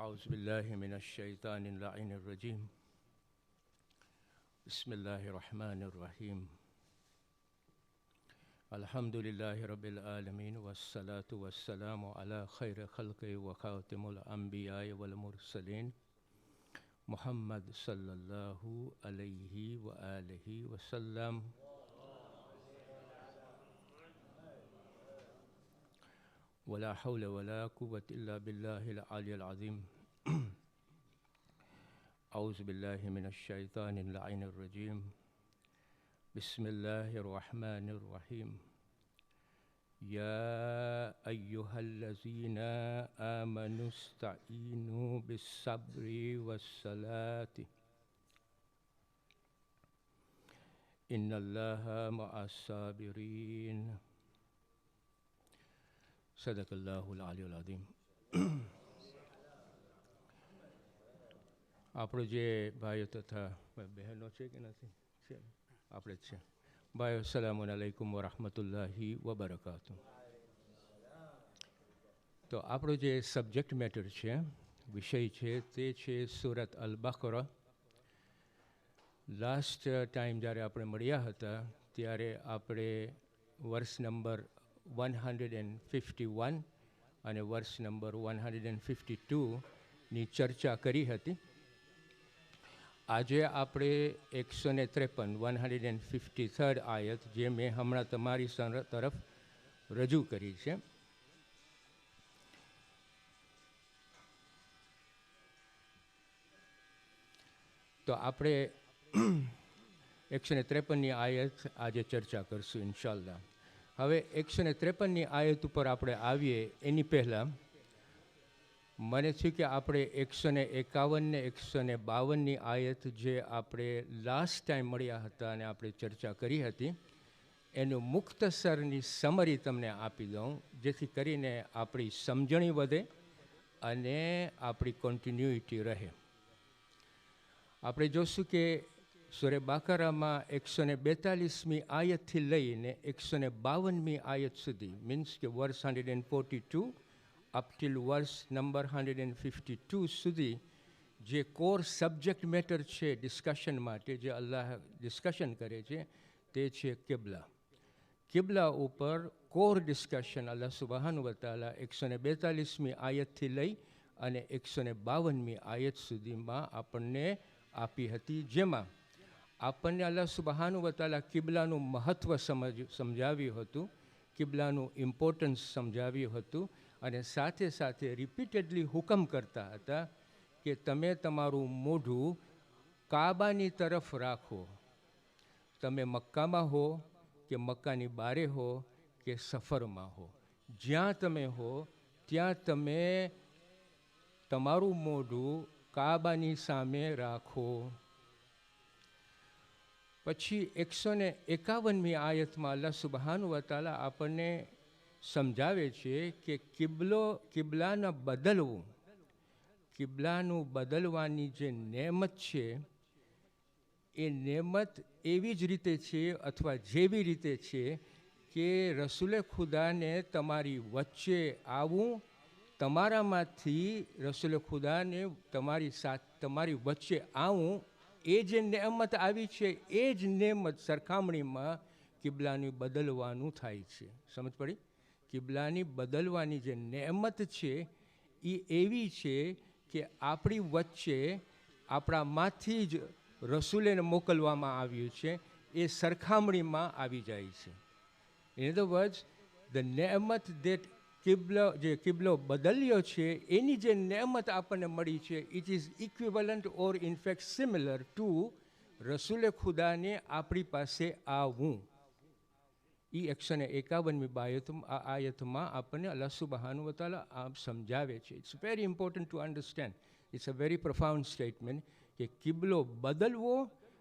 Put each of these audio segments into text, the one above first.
أعوذ بالله من الشيطان اللعين الرجيم بسم الله الرحمن الرحيم الحمد لله رب العالمين والصلاة والسلام على خير خلقه وخاتم الأنبياء والمرسلين محمد صلى الله عليه وآله وسلم ولا حول ولا قوة إلا بالله العلي العظيم أعوذ بالله من الشيطان اللعين الرجيم بسم الله الرحمن الرحيم يا أيها الذين آمنوا استعينوا بالصبر والصلاة إن الله مع الصابرين صدق الله العلي العظيم. આપણો જે ભાઈઓ તથા બહેનો છે કે નથી છે આપણે જ છે ભાઈઓ સલામુ અલૈકુમ વરહમતુલ્લાહિ વબરકાતુ. તો આપણો જે સબ્જેક્ટ મેટર છે વિષય છે તે છે સુરત અલ બકરા. લાસ્ટ ટાઈમ જ્યારે આપણે મળ્યા હતા ત્યારે આપણે વર્ષ નંબર 151 અને વર્ષ નંબર 152ની ચર્ચા કરી હતી. આજે આપણે 153 આયત જે મેં હમણાં તમારી તરફ રજૂ કરી છે. તો આપણે 153ની આયત આજે ચર્ચા કરશું ઇન્શાલ્લાહ. હવે 153ની આયત ઉપર આપણે આવીએ એની પહેલાં મને થયું કે આપણે 151 ને 152ની આયત જે આપણે લાસ્ટ ટાઈમ મળ્યા હતા અને આપણે ચર્ચા કરી હતી એનું મુખ્તસરની સમરી તમને આપી દઉં જેથી કરીને આપણી સમજણી વધે અને આપણી કન્ટિન્યુઇટી રહે. આપણે જોશું કે સૂરે બાકરામાં 142મી આયતથી લઈને 152મી આયત સુધી મીન્સ કે વર્સ 142 અપ ટીલ વર્સ નંબર 152 સુધી જે કોર સબ્જેક્ટ મેટર છે ડિસ્કશન માટે જે અલ્લાહ ડિસ્કશન કરે છે તે છે કિબલા. કિબલા ઉપર કોર ડિસ્કશન અલ્લાહ સુબહાન વ તઆલા 142મી આયતથી લઈ અને 152મી આયત સુધીમાં આપણને આપી હતી, જેમાં આપણને અલ્લાહ સુબહાન વ તઆલા કિબલાનું મહત્ત્વ સમજાવ્યું હતું, કિબલાનું ઇમ્પોર્ટન્સ સમજાવ્યું હતું અને સાથે સાથે રિપીટેડલી હુકમ કરતા હતા કે તમે તમારું મોઢું કાબાની તરફ રાખો. તમે મક્કામાં હો કે મક્કાની બારે હો કે સફરમાં હો, જ્યાં તમે હો ત્યાં તમે તમારું મોઢું કાબાની સામે રાખો. પછી 151મી આયતમાં અલ્લાહ સુબહાનહુ વ તઆલા આપણને સમજાવે છે કે કિબલાનું બદલવાની જે નેમત છે એ નેમત એવી જ રીતે છે અથવા જેવી રીતે છે કે રસૂલે ખુદાને તમારી વચ્ચે આવવું, તમારામાંથી રસૂલે ખુદાને તમારી વચ્ચે આવવું, એ જે નેમત આવી છે એ જ નેમત સરખામણીમાં કિબલાની બદલવાનું થાય છે. સમજ પડી? કિબલાની બદલવાની જે નેમત છે એ એવી છે કે આપણી વચ્ચે આપણામાંથી જ રસૂલેને મોકલવામાં આવ્યું છે એ સરખામણીમાં આવી જાય છે. ઇન અધર વર્ડ્સ ધ નેમત દેટ કિબલો બદલ્યો છે એની જે નેમત આપણને મળી છે it is equivalent or in fact similar to રસૂલે ખુદાને આપણી પાસે આવવું. એ 151મી આયતમાં આપણને અલ્લાહ સુબહાનહુ વ તઆલા આપ સમજાવે છે. It's very important to understand. It's a very profound statement કે કિબલો બદલવો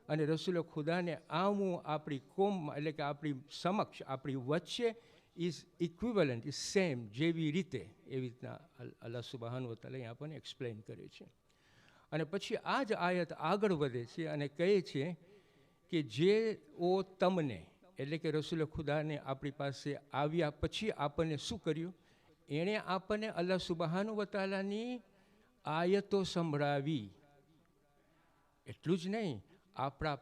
અને રસૂલે ખુદાને આવવું આપણી કોમ એટલે કે આપણી સમક્ષ આપણી વચ્ચે ઇઝ ઇક્વિવલન્ટ, ઇઝ સેમ, જેવી રીતે એવી રીતના અલ્લાહ સુબહાનહુ વ તઆલા આપણને એક્સપ્લેન કરે છે. અને પછી આ જ આયત આગળ વધે છે અને કહે છે કે જેઓ તમને એટલે કે રસૂલે ખુદાને આપણી પાસે આવ્યા પછી આપણને શું કર્યું? એણે આપણને અલ્લાહ સુબહાનહુ વ તઆલાની આયતો સંભળાવી. એટલું જ નહીં, આપણા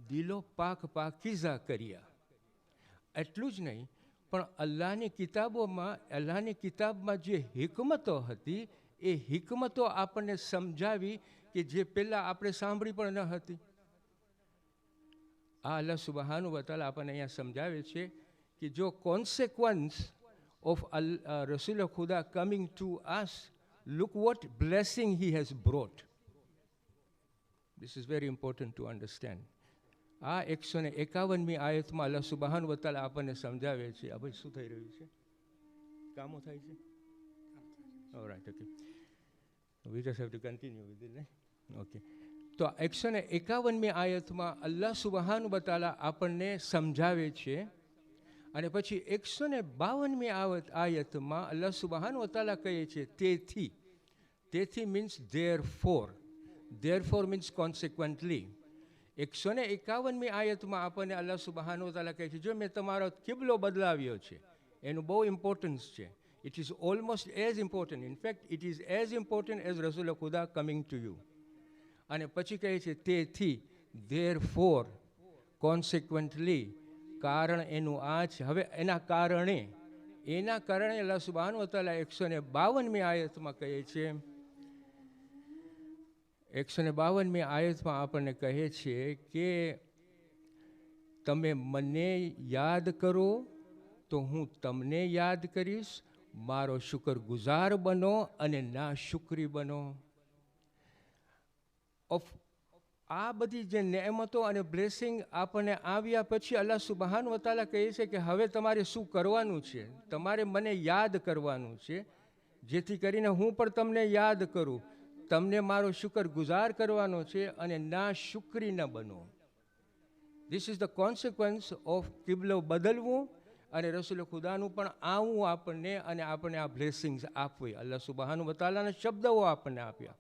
દિલો પાકીઝા કર્યા. એટલું જ નહીં, પણ અલ્લાહની કિતાબમાં જે હિકમતો હતી એ હિકમતો આપણને સમજાવી કે જે પહેલાં આપણે સાંભળી પણ ન હતી. આ અલ્લાહ સુબહાનહુ વ તઆલા આપણને અહીંયા સમજાવે છે કે જો કોન્સિક્વન્સ ઓફ રસૂલ ખુદા coming to us, look what blessing he has brought. This is very important to understand. આ 151મી આયતમાં અલ્લાહ સુબહાનહુ વ તઆલા આપણને સમજાવે છે. આ ભાઈ શું થઈ રહ્યું છે? કામો થાય છે? All right, okay. We just have to continue with it. Okay. તો 151મી આયતમાં અલ્લાહ સુબહાનહુ વ તઆલા આપણને સમજાવે છે. અને પછી 152મી આયતમાં અલ્લાહ સુબહાનહુ વ તઆલા કહે છે તેથી. તેથી મીન્સ ધેરફોર મીન્સ કોન્સિક્વન્ટલી. 151મી આયતમાં આપણને અલ્લાહ સુબહાનહુ વ તઆલા કહે છે જો મેં તમારો કિબલો બદલાવ્યો છે. એનું બહુ ઇમ્પોર્ટન્સ છે. It is almost as important. In fact it is as important as Rasool ખુદા કમિંગ ટુ યુ. અને પછી કહે છે તેથી, ધેરફોર, કોન્સિક્વન્ટલી, કારણ એનું આ છે. હવે એના કારણે અલ્લાહ સુબહાનહુ વ તઆલા 152મી આયતમાં કહે છે, 152મી આયતમાં આપણને કહે છે કે તમે મને યાદ કરો તો હું તમને યાદ કરીશ, મારો શુકરગુજાર બનો અને ના શુક્રી બનો. આ બધી જે નેમતો અને બ્લેસિંગ આપણને આવ્યા પછી અલ્લાહ સુબહાનહુ વ તઆલા કહે છે કે હવે તમારે શું કરવાનું છે? તમારે મને યાદ કરવાનું છે, જેથી કરીને હું પણ તમને યાદ કરું. તમને મારો શુકરગુજાર કરવાનો છે અને ના શુક્રી ન બનો. This is the consequence of કિબલો બદલવું અને રસૂલ ખુદાનું પણ આવું આપણને અને આપણને આ બ્લેસિંગ્સ આપવી. અલ્લાહ સુબહાનહુ વ તઆલાના શબ્દો આપણને આપ્યા.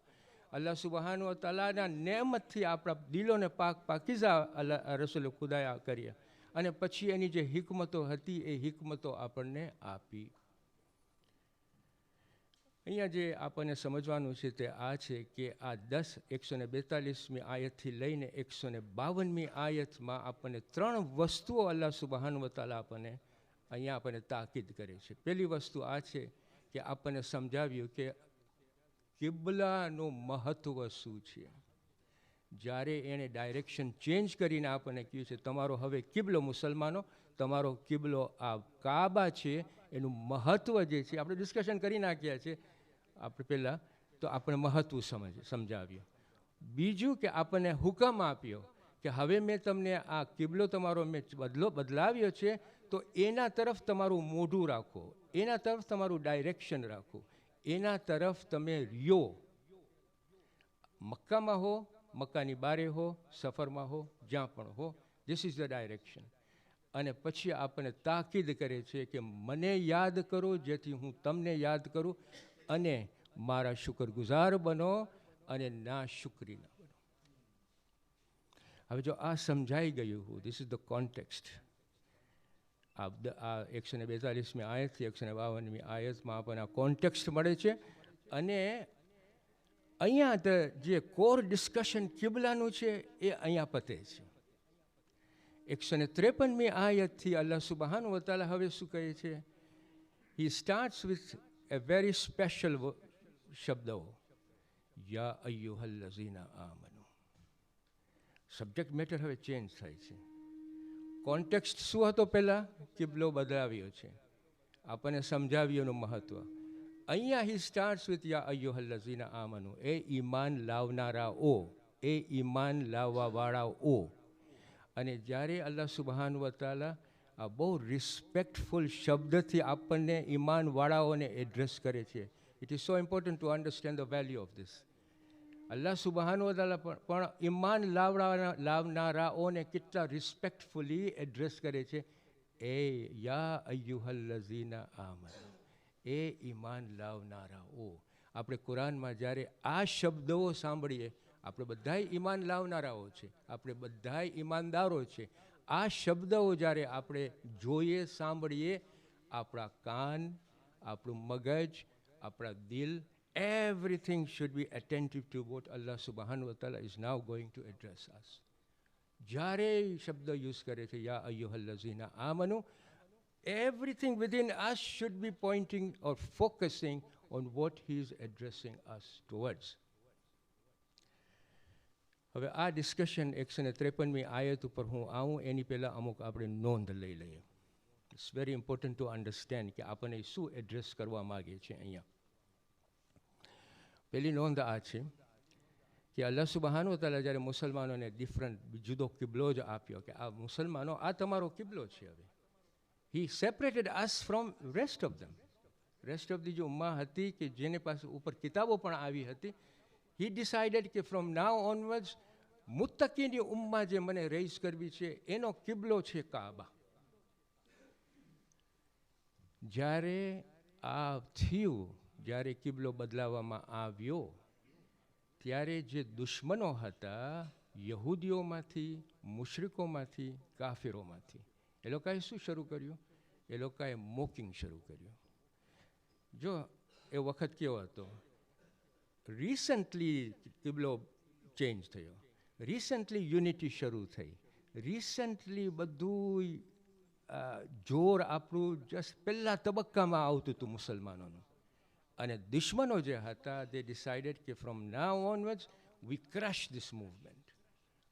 અલ્લાહ સુબહાનહુ વ તઆલાના નેમતથી આપણા દિલોને પાકીઝા રસૂલ ખુદાએ કર્યા. અને પછી એની જે હિકમતો હતી એ હિકમતો આપણને આપી. અહીંયા જે આપણને સમજવાનું છે તે આ છે કે આ 142મી આયતથી લઈને 152મી આયતમાં આપણને 3 વસ્તુઓ અલ્લાહ સુબહાનહુ વ તઆલા અહીંયા આપણને તાકીદ કરે છે. પહેલી વસ્તુ આ છે કે આપણને સમજાવ્યું કે કિબલાનું મહત્ત્વ શું છે. જ્યારે એણે ડાયરેક્શન ચેન્જ કરીને આપણને કહ્યું છે તમારો હવે કિબલો, મુસલમાનો, તમારો કિબલો આ કાબા છે. એનું મહત્ત્વ જે છે આપણે ડિસ્કશન કરી નાખ્યા છે આપણે પહેલાં, તો આપણે મહત્ત્વ સમજાવ્યું. બીજું કે આપણને હુકમ આપ્યો કે હવે મેં તમને આ કિબલો તમારો મેં બદલાવ્યો છે તો એના તરફ તમારું મોઢું રાખો, એના તરફ તમારું ડાયરેક્શન રાખો, એના તરફ તમે રહ્યો. મક્કામાં હો, મક્કાની બારે હો, સફરમાં હો, જ્યાં પણ હો, ધીસ ઇઝ ધ ડાયરેક્શન. અને પછી આપણને તાકીદ કરે છે કે મને યાદ કરો જેથી હું તમને યાદ કરું અને મારા શુકરગુજાર બનો અને ના શુક્રી ન બનો. હવે જો આ સમજાઈ ગયું, ધીસ ઇઝ ધ કોન્ટેક્સ્ટ. આ 142મી આયતથી 152મી આયતમાં આપણને આ કોન્ટેક્સ્ટ મળે છે. અને અહીંયા જે કોર ડિસ્કશન કિબલાનું છે એ અહીંયા પતે છે. 153મી આયતથી અલ્લાહ સુબહાનહુ વ તઆલા હવે શું કહે છે? He starts with a very special શબ્દો, યા અય્યુહલ્લઝીના આમનુ. સબ્જેક્ટ મેટર હવે ચેન્જ થાય છે. કોન્ટેક્સ્ટ શું હતો પહેલાં? કિબલો બદલાવ્યો છે, આપણને સમજાવ્યુંનું મહત્ત્વ. અહીંયા હી સ્ટાર્ટ્સ વિથ યા અય્યુહલ્લઝીના આમનુ, એ ઈમાન લાવનારાઓ, એ ઈમાન લાવવાવાળાઓ. અને જ્યારે અલ્લાહ સુબહાનહુ વ તઆલા આ બહુ રિસ્પેક્ટફુલ શબ્દથી આપણને ઈમાનવાળાઓને એડ્રેસ કરે છે. It is so important to understand the value of this. અલ્લાહ સુબહાનહુ વ તઆલા પણ ઈમાન લાવનારાઓને કેટલા રિસ્પેક્ટફુલી એડ્રેસ કરે છે. એ યા અય્યુહલ્લઝીના આમનુ, એ ઈમાન લાવનારાઓ. આપણે કુરાનમાં જ્યારે આ શબ્દો સાંભળીએ, આપણે બધાય ઈમાન લાવનારાઓ છે, આપણે બધાય ઈમાનદારો છે. આ શબ્દો જ્યારે આપણે જોઈએ, સાંભળીએ, આપણા કાન, આપણું મગજ, આપણા દિલ everything should be attentive to what Allah subhanahu wa ta'ala is now going to address us. Jare shabda use kare the ya ayyuhallazina amanu, everything within us should be pointing or focusing on what he is addressing us towards. હવે આ discussion 153મી આયત ઉપર હું આવું એની પહેલાં અમુક આપણે નોંધ લઈ લઈએ. It's very important to understand કે આપણને શું એડ્રેસ કરવા માગે છે અહીંયા. પહેલી નોંધ આ છે કે અલ્લાહ સુબહાન વ તઆલા જ્યારે મુસલમાનોને ડિફરન્ટ જુદો કિબલો જ આપ્યો કે આ મુસલમાનો આ તમારો કિબલો છે. હવે he separated us from rest of them. Rest of the જે ઉમ્મા હતી કે જેને પાસે ઉપર કિતાબો પણ આવી હતી, he decided કે from now onwards મુત્તકીની ઉમ્મા જે મને રેઇઝ કરવી છે એનો કિબલો છે કાબા. જ્યારે આ થયું, જ્યારે કિબલો બદલાવવામાં આવ્યો, ત્યારે જે દુશ્મનો હતા યહૂદીઓમાંથી, મુશરિકોમાંથી, કાફિરોમાંથી, એ લોકોએ શું શરૂ કર્યું? એ લોકોએ મોકિંગ શરૂ કર્યું. જો એ વખત કેવો હતો, રિસન્ટલી કિબલો ચેન્જ થયો, રિસન્ટલી યુનિટી શરૂ થઈ, રિસન્ટલી બધું જોર આપણું જસ્ટ પહેલા તબક્કામાં આવતું હતું મુસલમાનોનું. અને દુશ્મનો જે હતા દે ડિસાઇડેડ કે from now onwards we crush this movement.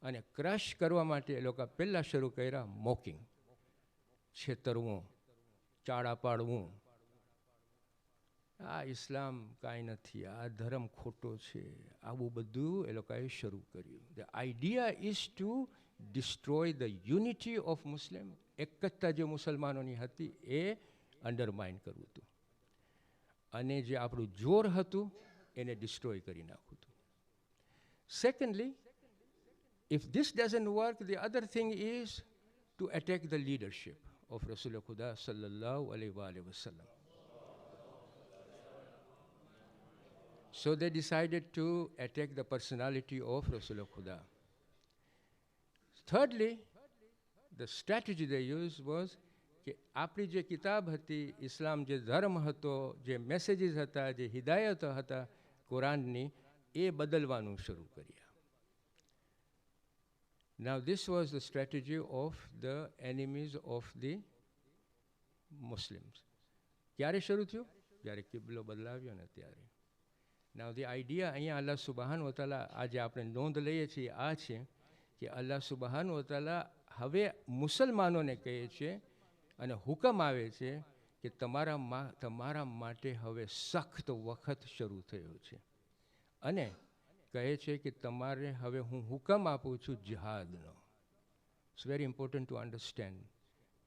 અને ક્રશ કરવા માટે એ લોકો પહેલાં શરૂ કર્યા મોકિંગ, છેતરવું, ચાળા પાડવું. આ ઇસ્લામ કાંઈ નથી, આ ધર્મ ખોટો છે, આવું બધું એ લોકોએ શરૂ કર્યું. The idea is to destroy the unity of Muslim. એકતા જે મુસલમાનોની હતી એ અંડરમાઇન કરવું હતું, અને જે આપણું જોર હતું એને ડિસ્ટ્રોય કરી નાખવું હતું. Secondly, if this doesn't work, the other thing is to attack the leadership of રસૂલ ખુદા સલ્લલ્લાહુ અલૈહિ વસલ્લમ. So they decided to attack the personality of Rasul Khuda. Thirdly, the strategy they used was કે આપણી જે કિતાબ હતી, ઇસ્લામ જે ધર્મ હતો, જે મેસેજીસ હતા, જે હિદાયતો હતા કુરાનની, એ બદલવાનું શરૂ કર્યા. Now this was the strategy of the enemies of the Muslims. ક્યારે શરૂ થયું? જ્યારે કિબલો બદલાવ્યો ને ત્યારે. Now the idea અહીંયા અલ્લાહ સુબહાન વ તઆલા આજે આપણે નોંધ લઈએ છીએ આ છે કે અલ્લાહ સુબહાન વ તઆલા હવે મુસલમાનોને કહે છે અને હુકમ આવે છે કે તમારા માટે હવે સખ્ત વખત શરૂ થયો છે, અને કહે છે કે તમારે હવે હું હુકમ આપું છું જિહાદનો. It's very important to understand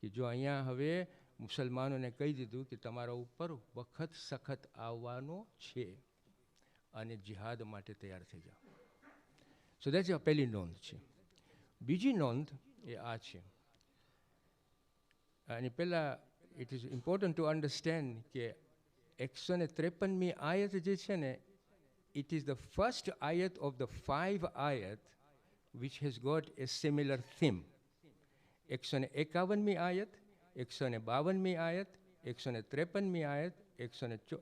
કે જો અહીંયા હવે મુસલમાનોને કહી દીધું કે તમારા ઉપર વખત સખત આવવાનો છે અને જિહાદ માટે તૈયાર થઈ જાઓ. સો દેટ્સ પહેલી નોંધ છે. બીજી નોંધ એ આ છે, અને પહેલાં it is important to understand કે 153મી આયત જે છે ને, it is the first ayat of the 5 ayat which has got a similar theme. 151મી આયત, 152મી આયત, 153મી આયત, 153,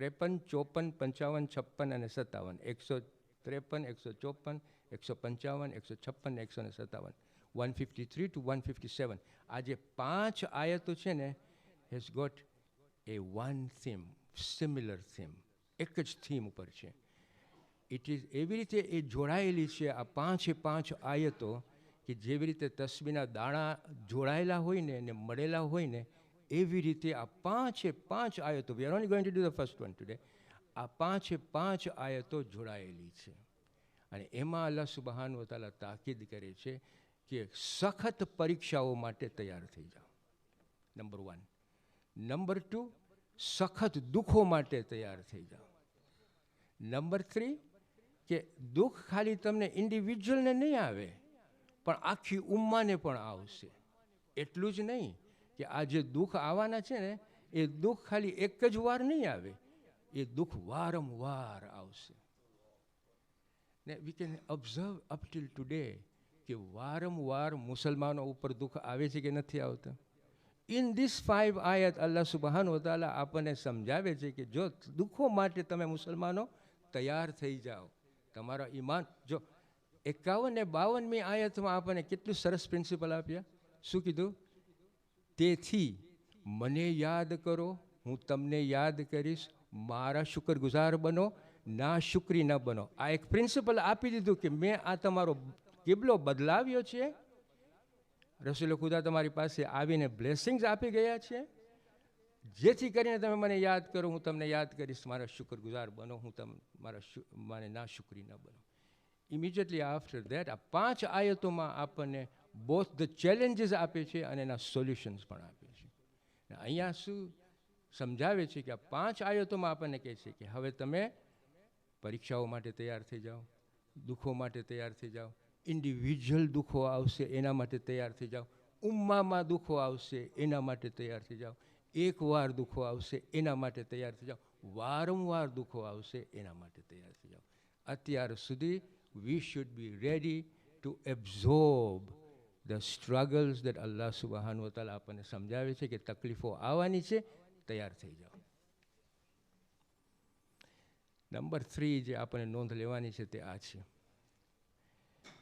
54, 55, 56 અને 57. 153, 154, 155, 156 ને 157. 153 to 157. આ જે 5 આયતો છે ને has got a one theme, similar theme. એક જ થીમ ઉપર છે. ઇટ ઇઝ એવી રીતે એ જોડાયેલી છે આ 5 આયતો કે જેવી રીતે તસ્બીના દાણા જોડાયેલા હોય ને અને મળેલા હોય ને, એવી રીતે આ 5 આયતો, we are only going to do the first one today, આ 5 આયતો જોડાયેલી છે. અને એમાં અલ્લાહ સુબહાન વ તઆલા તાકીદ કરે છે કે સખત પરીક્ષાઓ માટે તૈયાર થઈ જાઓ. નંબર 1. નંબર 2, સખત દુઃખો માટે તૈયાર થઈ જાઓ. નંબર 3, કે દુઃખ ખાલી તમને ઇન્ડિવિજ્યુઅલને નહીં આવે પણ આખી ઉમ્માને પણ આવશે. એટલું જ નહીં કે આ જે દુઃખ આવવાના છે ને, એ દુઃખ ખાલી એક જ વાર નહીં આવે, એ દુઃખ વારંવાર આવશે. ને we can observe up till today કે વારંવાર મુસલમાનો ઉપર દુઃખ આવે છે કે નથી આવતા? ઇન ધીસ 5 આયત અલ્લાહ સુબહાન વતાલા આપણને સમજાવે છે કે જો દુઃખો માટે તમે મુસલમાનો તૈયાર થઈ જાઓ, તમારો ઈમાન જો 51 ને 52મી આયતમાં આપણને કેટલું સરસ પ્રિન્સિપલ આપ્યા. શું કીધું? તેથી મને યાદ કરો, હું તમને યાદ કરીશ, મારા શુક્રગુજાર બનો, ના શુક્રી ન બનો. આ એક પ્રિન્સિપલ આપી દીધું કે મેં આ તમારો કિબલો બદલાવ્યો છે, રસૂલ ખુદા તમારી પાસે આવીને બ્લેસિંગ્સ આપી ગયા છે, જેથી કરીને તમે મને યાદ કરો, હું તમને યાદ કરીશ, મારા શુક્રગુજાર બનો, હું મને ના શુક્રી ન બનો. ઇમિડિયેટલી આફ્ટર દેટ આ 5 આયતોમાં આપણને બોથ ધ ચેલેન્જીસ આપે છે અને એના સોલ્યુશન્સ પણ આપે છે. અહીંયા શું સમજાવે છે કે આ 5 આયતોમાં આપણને કહે છે કે હવે તમે પરીક્ષાઓ માટે તૈયાર થઈ જાઓ, દુઃખો માટે તૈયાર થઈ જાઓ, ઇન્ડિવિજ્યુઅલ દુઃખો આવશે એના માટે તૈયાર થઈ જાઓ, ઉમ્મામાં દુઃખો આવશે એના માટે તૈયાર થઈ જાઓ, એકવાર દુઃખો આવશે એના માટે તૈયાર થઈ જાઓ, વારંવાર દુઃખો આવશે એના માટે તૈયાર થઈ જાઓ. અત્યાર સુધી we should be ready to absorb the struggles that Allah subhanahu wa ta'ala આપણને સમજાવે છે કે તકલીફો આવવાની છે, તૈયાર થઈ જાઓ. નંબર 3 જે આપણને નોંધ લેવાની છે તે આ છે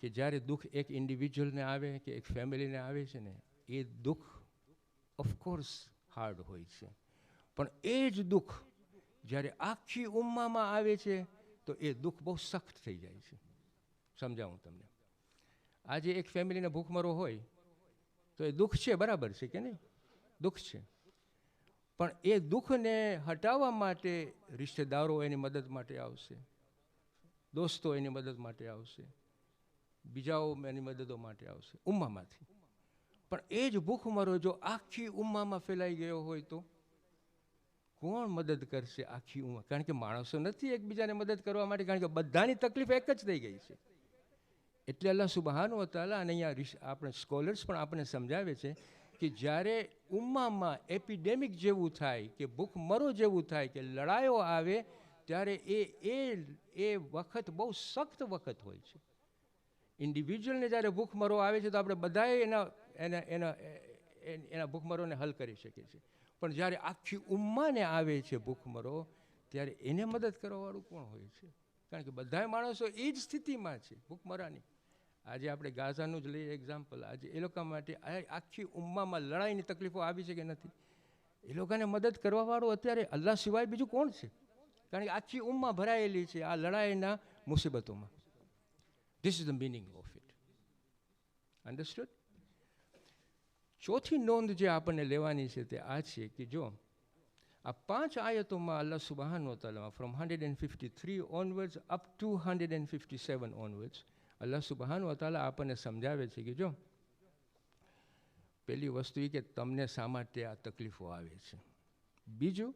કે જ્યારે દુઃખ એક ઇન્ડિવિજ્યુઅલને આવે કે એક ફેમિલીને આવે છે ને, એ દુઃખ ઓફકોર્સ હાર્ડ હોય છે, પણ એ જ દુઃખ જ્યારે આખી ઉમ્મામાં આવે છે તો એ દુઃખ બહુ સખ્ત થઈ જાય છે. સમજાવું તમને. આજે એક ફેમિલીને ભૂખમરો હોય તો એ દુઃખ છે, બરાબર છે કે નહીં? દુઃખ છે, પણ એ દુઃખને હટાવવા માટે રિશ્તેદારો એની મદદ માટે આવશે, દોસ્તો એની મદદ માટે આવશે, બીજાઓ એની મદદો માટે આવશે ઉમ્મામાંથી. પણ એ જ ભૂખમરો જો આખી ઉમ્મામાં ફેલાઈ ગયો હોય તો કોણ મદદ કરશે આખી ઉંમર? કારણ કે માણસો નથી એકબીજાને મદદ કરવા માટે, કારણ કે બધાની તકલીફ એક જ થઈ ગઈ છે. એટલે અલ્લાહ સુબહાનહુ વ તઆલા અને અહીંયા આપણે સ્કોલર્સ પણ આપણને સમજાવે છે કે જ્યારે ઉમ્મામાં એપિડેમિક જેવું થાય કે ભૂખમરો જેવું થાય કે લડાઈઓ આવે ત્યારે એ વખત બહુ સખ્ત વખત હોય છે. ઇન્ડિવિજ્યુઅલને જ્યારે ભૂખમરો આવે છે તો આપણે બધાએ એના ભૂખમરોને હલ કરી શકીએ છીએ, પણ જ્યારે આખી ઉમ્માને આવે છે ભૂખમરો ત્યારે એને મદદ કરવાવાળું કોણ હોય છે? કારણ કે બધા માણસો એ જ સ્થિતિમાં છે ભૂખમરાની. આજે આપણે ગાઝાનું જ લઈએ એક્ઝામ્પલ. આજે એ લોકો માટે આખી ઉમ્મામાં લડાઈની તકલીફો આવી છે કે નથી? એ લોકોને મદદ કરવાવાળું અત્યારે અલ્લાહ સિવાય બીજું કોણ છે? કારણ કે આખી ઉમ્મા ભરાયેલી છે આ લડાઈના મુસીબતોમાં. This is the meaning of it. Understood? ચોથી નોંધ જે આપણને લેવાની છે તે આ છે કે જો આ 5 આયતોમાં અલ્લાહ સુબહાનહુ વ તઆલા from 153 onwards up to 157 onwards અલ્લાહ સુબહાનહુ વ તઆલા આપણને સમજાવે છે કે જો પહેલી વસ્તુ એ કે તમને શા માટે આ તકલીફો આવે છે, બીજું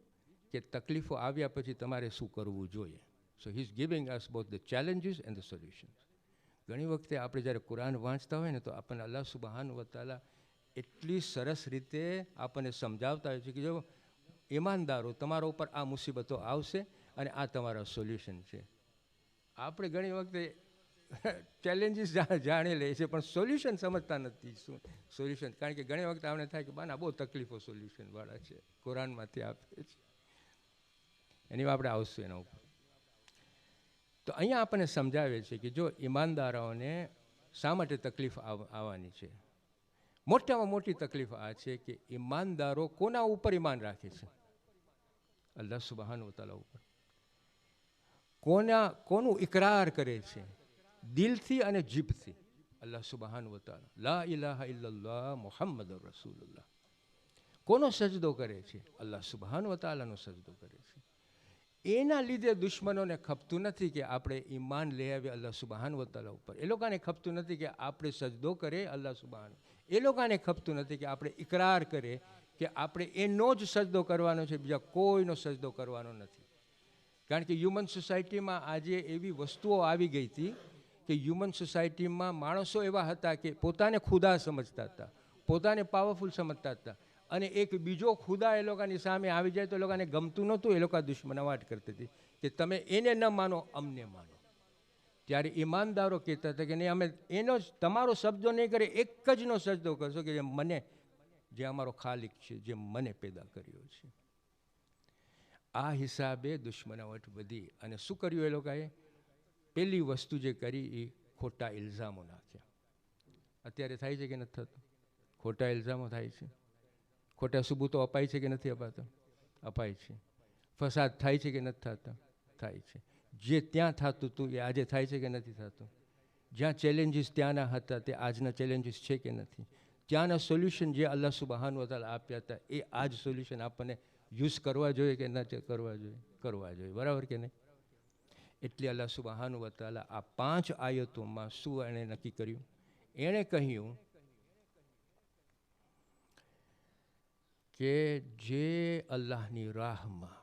કે તકલીફો આવ્યા પછી તમારે શું કરવું જોઈએ. So he is giving us both the challenges and the solutions. ઘણી વખતે આપણે જ્યારે કુરાન વાંચતા હોય ને તો આપણને અલ્લાહ સુબહાનહુ વ તઆલા એટલી સરસ રીતે આપણને સમજાવતા હોય છે કે જો ઈમાનદારો, તમારા ઉપર આ મુસીબતો આવશે અને આ તમારા સોલ્યુશન છે. આપણે ઘણી વખતે ચેલેન્જીસ જાણી લઈએ છીએ પણ સોલ્યુશન સમજતા નથી. શું સોલ્યુશન? કારણ કે ઘણી વખત આપણે થાય કે બાના બહુ તકલીફો સોલ્યુશનવાળા છે, કુરાનમાંથી આપે છે, એની આપણે આવશું એના ઉપર. તો અહીંયા આપણને સમજાવે છે કે જો ઈમાનદારોને શા માટે તકલીફ આવવાની છે. મોટામાં મોટી તકલીફ આ છે કે ઈમાનદારો કોના ઉપર ઈમાન રાખે છે? અલ્લાહ સુબહાનહુ વ તઆલા ઉપર. કોનું ઇકરાર કરે છે દિલથી અને જીભથી? અલ્લાહ સુબહાનહુ વ તઆલા. લા ઇલાહા ઇલ્લલ્લાહ મુહમ્મદુર રસૂલુલ્લાહ. કોનો સજદો કરે છે? અલ્લાહ સુબહાનહુ વ તઆલાનો સજદો કરે છે. એના લીધે દુશ્મનોને ખપતું નથી કે આપણે ઈમાન લઈ આવીએ અલ્લાહ સુબહાનહુ વ તઆલા ઉપર. એ લોકોને ખપતું નથી કે આપણે સજદો કરીએ અલ્લાહ સુબહાનહુ. એ લોકોને ખપતું નથી કે આપણે ઇકરાર કરીએ કે આપણે એનો જ સજદો કરવાનો છે, બીજા કોઈનો સજદો કરવાનો નથી. કારણ કે હ્યુમન સોસાયટીમાં આજે એવી વસ્તુઓ આવી ગઈ હતી કે હ્યુમન સોસાયટીમાં માણસો એવા હતા કે પોતાને ખુદા સમજતા હતા, પોતાને પાવરફુલ સમજતા હતા, અને એક બીજો ખુદા એ લોકોની સામે આવી જાય તો એ લોકોને ગમતું નહોતું. એ લોકો દુશ્મનાવટ કરતી હતી કે તમે એને ન માનો, અમને માનો. ત્યારે ઈમાનદારો કહેતા હતા કે નહીં, અમે એનો જ તમારો શબ્દો નહીં કરે, એક જ નો સજદો કરશો કે મને જે અમારો ખાલિક છે, જે મને પેદા કર્યો છે. આ હિસાબે દુશ્મનાવટ વધી અને શું કર્યું એ લોકોએ? પહેલી વસ્તુ જે કરી એ ખોટા ઇલ્ઝામો નાખ્યા. અત્યારે થાય છે કે નથી થતું? ખોટા ઇલ્ઝામો થાય છે, ખોટા સબૂતો અપાય છે કે નથી અપાતા? અપાય છે. ફસાદ થાય છે કે નથી થતા? થાય છે. જે ત્યાં થતું હતું એ આજે થાય છે કે નથી થતું? જ્યાં ચેલેન્જીસ ત્યાંના હતા તે આજના ચેલેન્જીસ છે કે નથી? ત્યાંના સોલ્યુશન જે અલ્લાહ સુબહાન વ તઆલા આપ્યા હતા એ આજ સોલ્યુશન આપણને યુઝ કરવા જોઈએ કે ન કરવા જોઈએ? કરવા જોઈએ, બરાબર કે નહીં? એટલે અલ્લાહ સુબહાન વ તઆલા આ 5 આયતોમાં શું એણે નક્કી કર્યું? એણે કહ્યું કે જે અલ્લાહની રાહમાં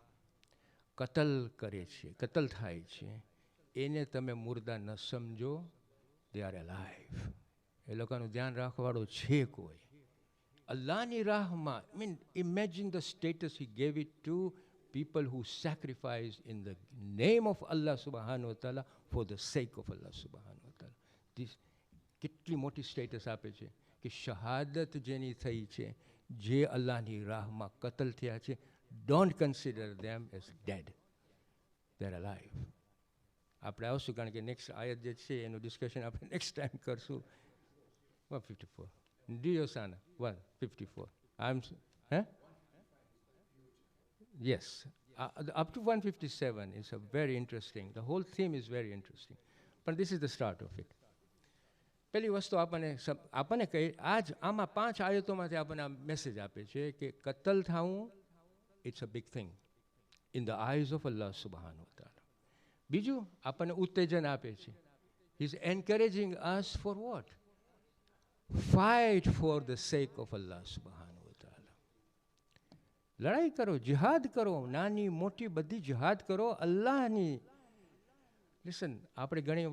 કતલ કરે છે, કતલ થાય છે, એને તમે મુર્દા ન સમજો, દે આર અલાઇવ. એ લોકોનું ધ્યાન રાખવાળો છે કોઈ. અલ્લાહની રાહમાં, mean imagine the status he gave it to people who sacrifice in the name of Allah subhanahu wa ta'ala for the sake of Allah subhanahu wa ta'ala. This કેટલી મોટી સ્ટેટસ આપે છે કે શહાદત જેની થઈ છે, જે અલ્લાહની રાહમાં કતલ થયા છે, don't consider them as dead, they are alive. આપણે આવશું કારણ કે નેક્સ્ટ આયત જે છે એનું ડિસ્કશન આપણે નેક્સ્ટ ટાઈમ કરશું. 154 Diosana 154. Yes, up to 157 is a very interesting. The whole theme is very interesting. But this is the start of it. પહેલી વસ્તુ આપણને કહી, આજ આમાં 5 આયતોમાંથી આપણને આ મેસેજ આપે છે કે કતલ થવું it's a big thing in the eyes of અલ્લાહ સુબહાનહુ વ તઆલા. બીજું આપણને ઉત્તેજન આપે છે. He is encouraging us for what? Fight for the sake of અલ્લાહ સુબહાનહુ વ તઆલા. લડાઈ કરો, જિહાદ કરો, નાની મોટી બધી જિહાદ કરો અલ્લાહની. લિસન, આપણે ઘણી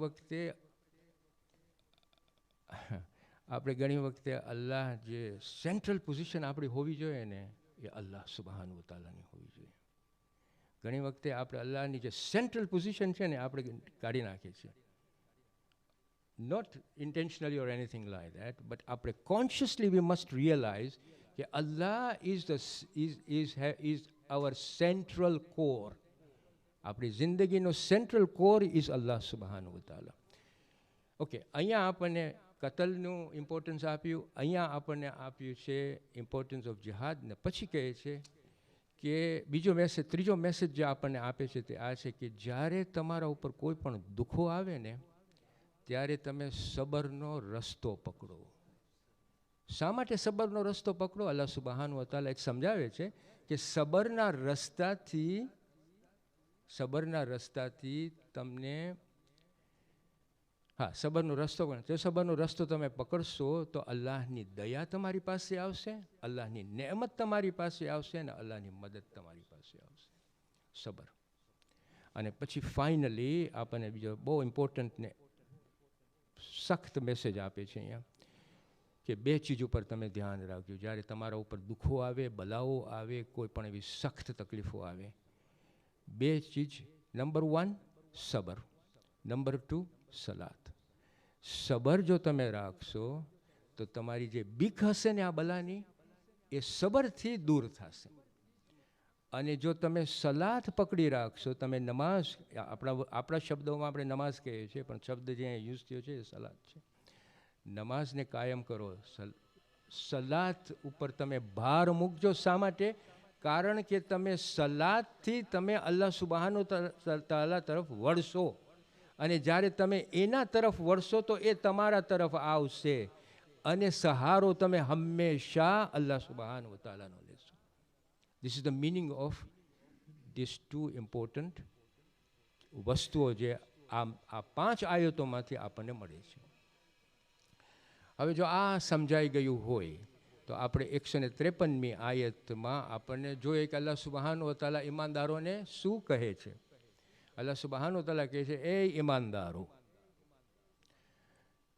વખતે અલ્લાહ જે સેન્ટ્રલ પોઝિશન આપણી હોવી જોઈએ ને એ અલ્લાહ સુબહાનહુ વ તઆલાની હોવી જોઈએ. ઘણી વખતે આપણે અલ્લાહની જે સેન્ટ્રલ પોઝિશન છે ને આપણે કાઢી નાખીએ છીએ. Not intentionally or anything like that, but આપણે consciously we must realize કે Allah is our central core. આપણી જિંદગીનો સેન્ટ્રલ કોર ઇઝ અલ્લાહ સુબહાનહુ વ તઆલા. ઓકે, અહીંયા આપણને કતલનું ઇમ્પોર્ટન્સ આપ્યું, અહીંયા આપણને આપ્યું છે ઇમ્પોર્ટન્સ ઓફ જિહાદ, ને પછી કહે છે કે ત્રીજો મેસેજ જે આપણને આપે છે તે આ છે કે જ્યારે તમારા ઉપર કોઈ પણ દુઃખો આવે ને ત્યારે તમે સબરનો રસ્તો પકડો. શા માટે સબરનો રસ્તો પકડો? અલ્લાહ સુબહાનહુ વ તઆલા એક સમજાવે છે કે સબરના રસ્તાથી તમને સબરનો રસ્તો પણ, જો સબરનો રસ્તો તમે પકડશો તો અલ્લાહની દયા તમારી પાસે આવશે, અલ્લાહની નેમત તમારી પાસે આવશે અને અલ્લાહની મદદ તમારી પાસે આવશે. સબર. અને પછી ફાઇનલી આપણને બીજો બહુ ઇમ્પોર્ટન્ટ ને સખ્ત મેસેજ આપે છે અહીંયા કે 2 ચીજ ઉપર તમે ધ્યાન રાખજો. જ્યારે તમારા ઉપર દુઃખો આવે, બલાઓ આવે, કોઈ પણ એવી સખ્ત તકલીફો આવે, 2 ચીજ. Number 1 સબર, number 2 સલાત. સબર જો તમે રાખશો તો તમારી જે બીક હશે ને આ બલાની એ સબરથી દૂર થશે. અને જો તમે સલાત પકડી રાખશો, તમે નમાઝ, આપણા શબ્દોમાં આપણે નમાઝ કહીએ છીએ પણ શબ્દ જે યુઝ થયો છે એ સલાત છે. નમાઝને કાયમ કરો, સલાત ઉપર તમે ભાર મૂકજો. શા માટે? કારણ કે તમે સલાતથી તમે અલ્લાહ સુબહાનહુ તઆલા તરફ વળશો, અને જ્યારે તમે એના તરફ વળશો તો એ તમારા તરફ આવશે, અને સહારો તમે હંમેશા અલ્લાહ સુબહાનહુ વ તઆલાનો લેશો. This is the meaning of these 2 important વસ્તુઓ જે આ 5 આયતોમાંથી આપણને મળે છે. હવે જો આ સમજાઈ ગયું હોય તો આપણે 153મી આયતમાં આપણને જોઈએ કે અલ્લાહ સુબહાનહુ વ તઆલા ઈમાનદારોને શું કહે છે. અલ્લાહ સુબહાનહુ વ તઆલા કહે છે, એ ઈમાનદારો,